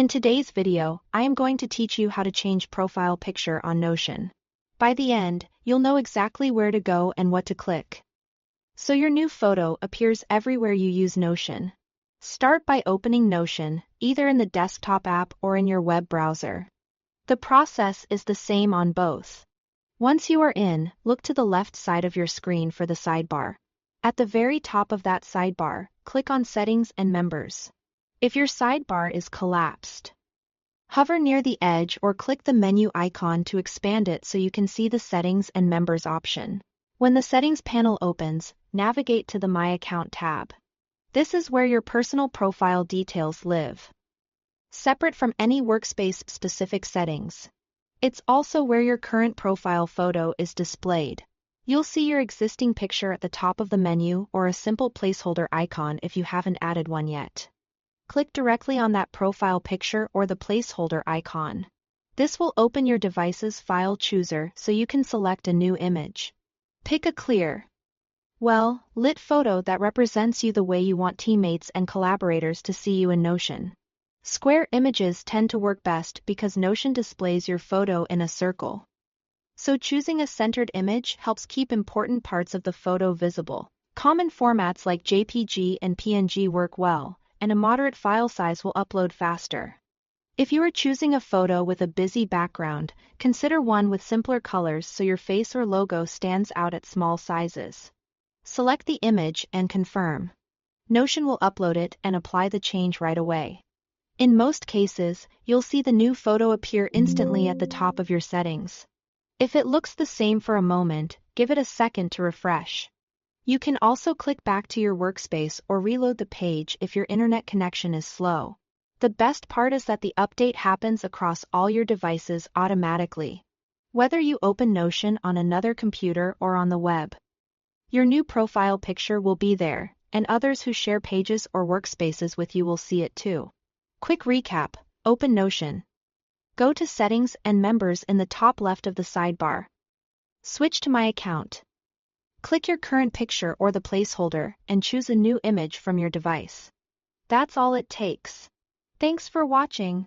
In today's video, I am going to teach you how to change profile picture on Notion. By the end, you'll know exactly where to go and what to click, so your new photo appears everywhere you use Notion. Start by opening Notion, either in the desktop app or in your web browser. The process is the same on both. Once you are in, look to the left side of your screen for the sidebar. At the very top of that sidebar, click on Settings and Members. If your sidebar is collapsed, hover near the edge or click the menu icon to expand it so you can see the Settings and Members option. When the Settings panel opens, navigate to the My Account tab. This is where your personal profile details live, separate from any workspace-specific settings. It's also where your current profile photo is displayed. You'll see your existing picture at the top of the menu or a simple placeholder icon if you haven't added one yet. Click directly on that profile picture or the placeholder icon. This will open your device's file chooser so you can select a new image. Pick a clear, lit photo that represents you the way you want teammates and collaborators to see you in Notion. Square images tend to work best because Notion displays your photo in a circle. So choosing a centered image helps keep important parts of the photo visible. Common formats like JPG and PNG work well, and a moderate file size will upload faster. If you are choosing a photo with a busy background, consider one with simpler colors so your face or logo stands out at small sizes. Select the image and confirm. Notion will upload it and apply the change right away. In most cases, you'll see the new photo appear instantly at the top of your settings. If it looks the same for a moment, give it a second to refresh. You can also click back to your workspace or reload the page if your internet connection is slow. The best part is that the update happens across all your devices automatically, whether you open Notion on another computer or on the web. Your new profile picture will be there, and others who share pages or workspaces with you will see it too. Quick recap: open Notion. Go to Settings and Members in the top left of the sidebar. Switch to My Account. Click your current picture or the placeholder and choose a new image from your device. That's all it takes. Thanks for watching.